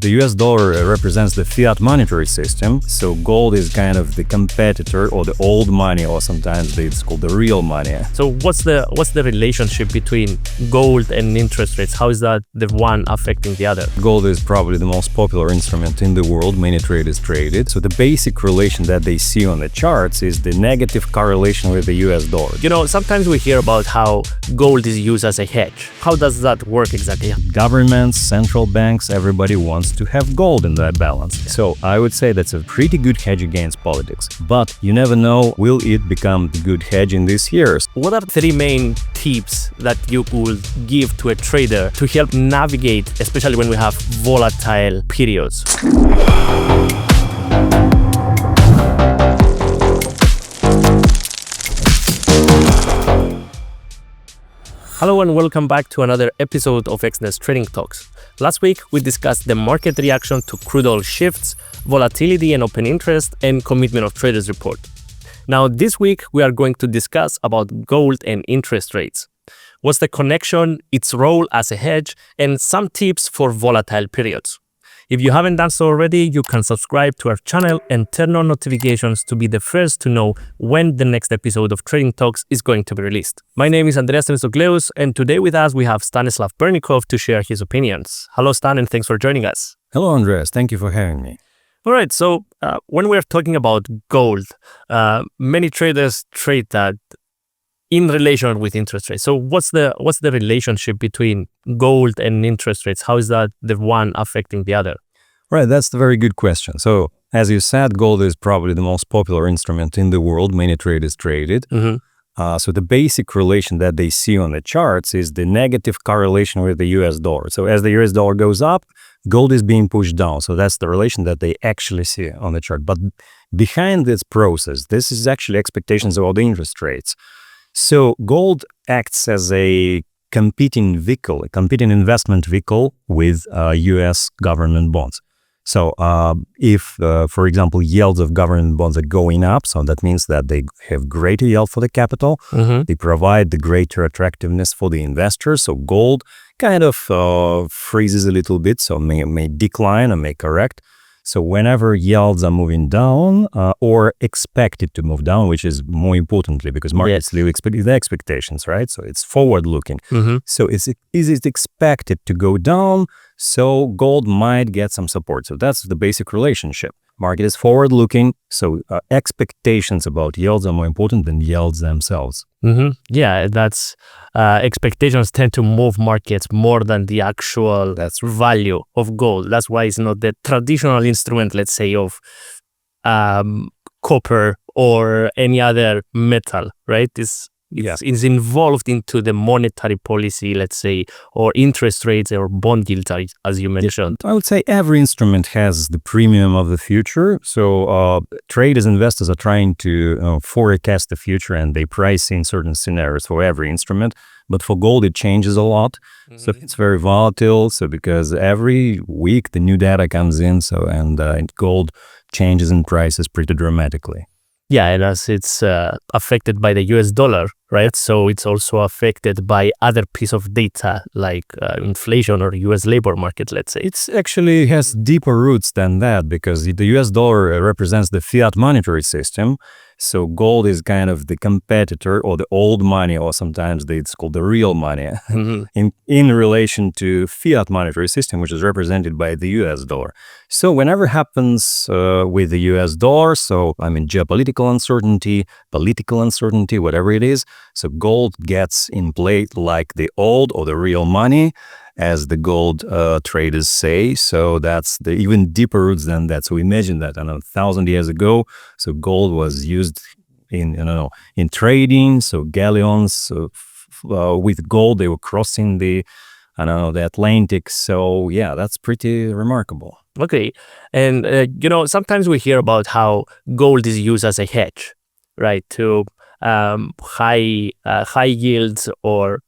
The US dollar represents the fiat monetary system, so gold is kind of the competitor or the old money, or sometimes it's called the real money. So what's the relationship between gold and interest rates? How is that the one affecting the other? Gold is probably the most popular instrument in the world. Many traders trade it. So the basic relation that they see on the charts is the negative correlation with the US dollar. Sometimes we hear about how gold is used as a hedge. How does that work exactly? Governments, central banks, everybody wants to have gold in that balance. So I would say that's a pretty good hedge against politics. But you never know, will it become the good hedge in these years? What are three main tips that you would give to a trader to help navigate, especially when we have volatile periods? Hello and welcome back to another episode of Exness Trading Talks. Last week, we discussed the market reaction to crude oil shifts, volatility and open interest, and commitment of traders report. Now, this week, we are going to discuss about gold and interest rates. What's the connection, its role as a hedge, and some tips for volatile periods. If you haven't done so already, you can subscribe to our channel and turn on notifications to be the first to know when the next episode of Trading Talks is going to be released. My name is Antreas Themistokleous, and today with us we have Stanislav Bernukhov to share his opinions. Hello Stan, and thanks for joining us. Hello Andreas, thank you for having me. Alright, so when we're talking about gold, many traders trade that in relation with interest rates. So what's the relationship between gold and interest rates? How is that the one affecting the other? Right, that's a very good question. So as you said, gold is probably the most popular instrument in the world. Many traders trade it. So the basic relation that they see on the charts is the negative correlation with the US dollar. So as the US dollar goes up, gold is being pushed down. So that's the relation that they actually see on the chart. But behind this process, this is actually expectations about the interest rates. So gold acts as a competing vehicle, a competing investment vehicle with US government bonds. So if, for example, yields of government bonds are going up, so that means that they have greater yield for the capital, they provide the greater attractiveness for the investors. So gold kind of freezes a little bit, so may decline or may correct. So whenever yields are moving down or expected to move down, which is more importantly because markets live the expectations, right? So it's forward-looking. So is it expected to go down? So gold might get some support. So that's the basic relationship. Market is forward-looking, so expectations about yields are more important than yields themselves. Yeah, that's expectations tend to move markets more than the actual value of gold. That's why it's not the traditional instrument, let's say, of copper or any other metal, right? It's involved into the monetary policy, let's say, or interest rates or bond yields, as you mentioned. I would say every instrument has the premium of the future. So traders, investors are trying to forecast the future, and they price in certain scenarios for every instrument. But for gold, it changes a lot. So it's very volatile. So because every week the new data comes in, and gold changes in prices pretty dramatically. Yeah, and as it's affected by the US dollar, right? So it's also affected by other piece of data like inflation or US labor market, let's say. It actually has deeper roots than that because the US dollar represents the fiat monetary system. So gold is kind of the competitor or the old money, or sometimes it's called the real money in relation to fiat monetary system, which is represented by the US dollar. So whenever happens with the US dollar, so geopolitical uncertainty, political uncertainty, whatever it is, so gold gets in play like the old or the real money, as the gold traders say. So that's the even deeper roots than that. So imagine that 1,000 years ago, so gold was used in trading. So galleons with gold, they were crossing the Atlantic. So yeah, that's pretty remarkable. Okay, and sometimes we hear about how gold is used as a hedge, right? To high yields or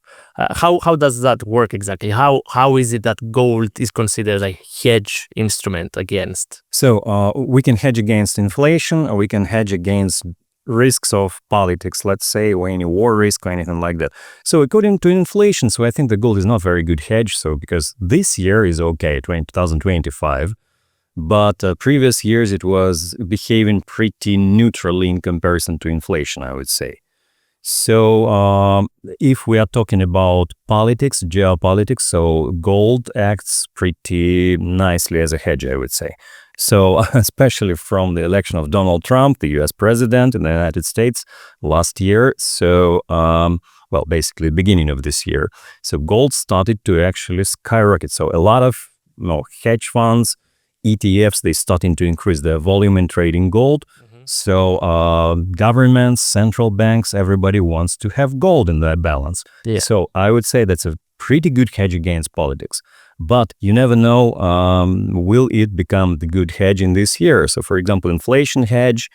how does that work exactly? How is it that gold is considered a hedge instrument against? So we can hedge against inflation, or we can hedge against risks of politics, let's say, or any war risk or anything like that. So according to inflation, so I think the gold is not very good hedge. So because this year is okay, 2025, but previous years it was behaving pretty neutrally in comparison to inflation, I would say. So if we are talking about politics, geopolitics, so gold acts pretty nicely as a hedge, I would say. So especially from the election of Donald Trump, the US president in the United States last year. So, well, basically beginning of this year. So gold started to actually skyrocket. So a lot of hedge funds, ETFs, they starting to increase their volume in trading gold. So governments, central banks, everybody wants to have gold in their balance. Yeah. So I would say that's a pretty good hedge against politics. But you never know, will it become the good hedge in this year? So for example, inflation hedge,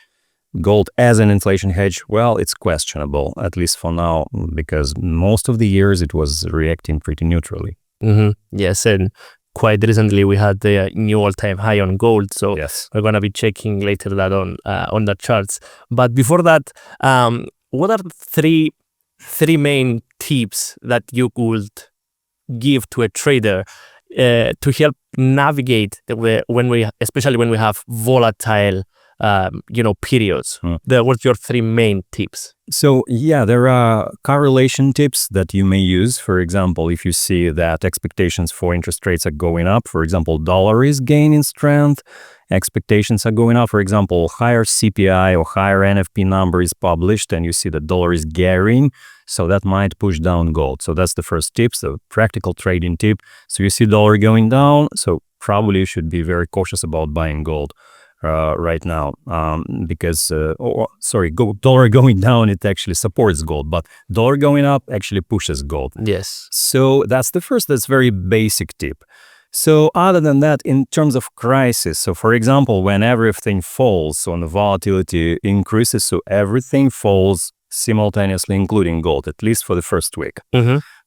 gold as an inflation hedge, well, it's questionable, at least for now, because most of the years it was reacting pretty neutrally. Yes, and quite recently we had the new all-time high on gold, so yes, we're going to be checking later that on the charts. But before that, what are three main tips that you could give to a trader to help navigate especially when we have volatile periods? What's your three main tips? So yeah, there are correlation tips that you may use. For example, if you see that expectations for interest rates are going up, for example, dollar is gaining strength, expectations are going up. For example, higher CPI or higher NFP number is published and you see that dollar is gearing, so that might push down gold. So that's the first tip, the practical trading tip. So you see dollar going down, so probably you should be very cautious about buying gold right now, because dollar going down, it actually supports gold, but dollar going up actually pushes gold. Yes. So that's the first, that's very basic tip. So other than that, in terms of crisis, so for example, when everything falls, so the volatility increases, so everything falls simultaneously, including gold, at least for the first week.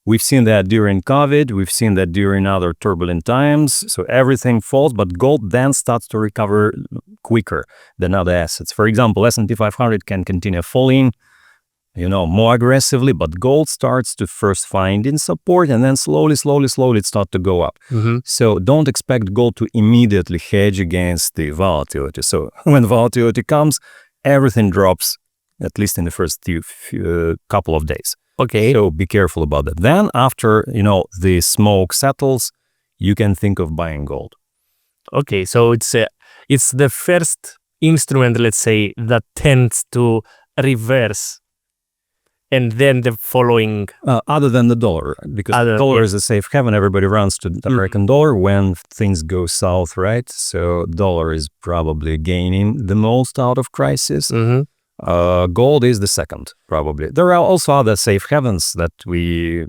We've seen that during COVID, we've seen that during other turbulent times. So everything falls, but gold then starts to recover quicker than other assets. For example, S&P 500 can continue falling, more aggressively, but gold starts to first find in support and then slowly it starts to go up. So don't expect gold to immediately hedge against the volatility. So when volatility comes, everything drops, at least in the first couple of days. Okay. So be careful about that. Then after, the smoke settles, you can think of buying gold. Okay, so it's the first instrument, let's say, that tends to reverse, and then the following. Other than the dollar, because dollar is a safe haven. Everybody runs to the American dollar when things go south, right? So dollar is probably gaining the most out of crisis. Gold is the second, probably. There are also other safe havens that we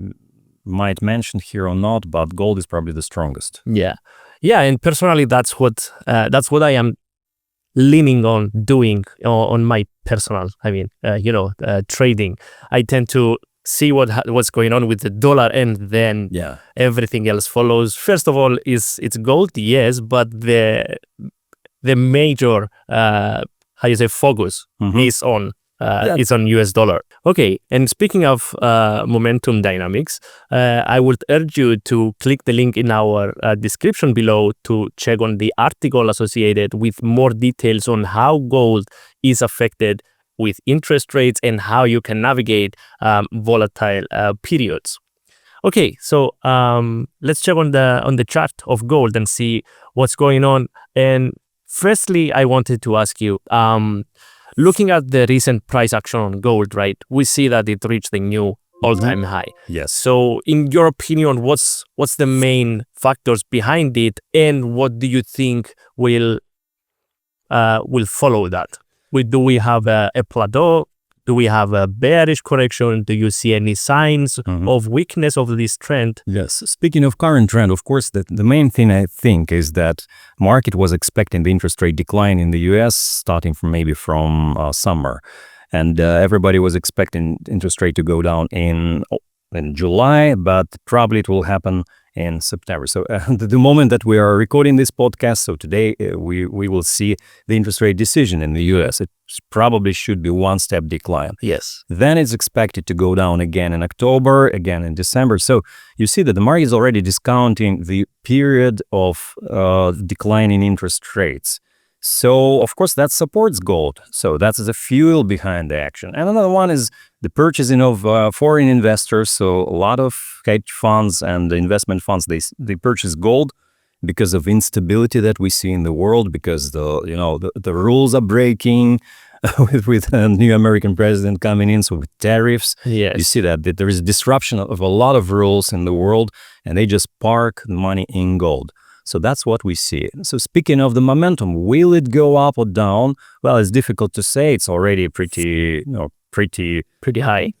might mention here or not, but gold is probably the strongest. Yeah, and personally, that's what I am leaning on doing on my personal. Trading. I tend to see what's going on with the dollar, and then everything else follows. First of all, it's gold, yes, but the major focus is on US dollar. Okay, and speaking of momentum dynamics, I would urge you to click the link in our description below to check on the article associated with more details on how gold is affected with interest rates and how you can navigate volatile periods. Okay, so let's check on the chart of gold and see what's going on. And firstly, I wanted to ask you, looking at the recent price action on gold, right, we see that it reached a new all-time high. Yes. So in your opinion, what's the main factors behind it, and what do you think will follow that? Do we have a plateau? Do we have a bearish correction? Do you see any signs of weakness of this trend? Yes. Speaking of current trend, of course, the main thing I think is that market was expecting the interest rate decline in the US starting from summer. And everybody was expecting interest rate to go down in July, but probably it will happen in September. So the moment that we are recording this podcast, so today we will see the interest rate decision in the US. It probably should be one-step decline. Yes. Then it's expected to go down again in October, again in December. So you see that the market is already discounting the period of declining interest rates. So, of course, that supports gold. So that's the fuel behind the action. And another one is the purchasing of foreign investors. So a lot of hedge funds and the investment funds, they purchase gold because of instability that we see in the world, because the rules are breaking with a new American president coming in. So with tariffs, Yes. you see that there is a disruption of a lot of rules in the world, and they just park the money in gold. So that's what we see. So speaking of the momentum, will it go up or down? Well, it's difficult to say. It's already pretty high.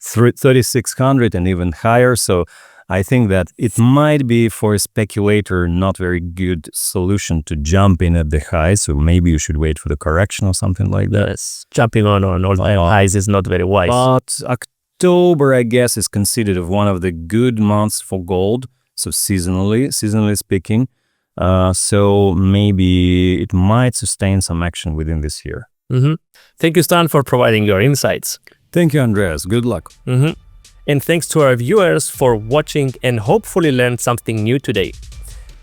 3,600 and even higher. So I think that it might be, for a speculator, not very good solution to jump in at the high. So maybe you should wait for the correction or something like that. Yes. Jumping on all-time highs is not very wise. But October, I guess, is considered one of the good months for gold. So seasonally speaking, so maybe it might sustain some action within this year. Thank you, Stan, for providing your insights. Thank you, Andreas. Good luck. And thanks to our viewers for watching and hopefully learned something new today.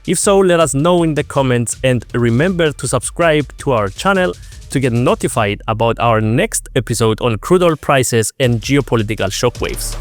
If so, let us know in the comments, and remember to subscribe to our channel to get notified about our next episode on crude oil prices and geopolitical shockwaves.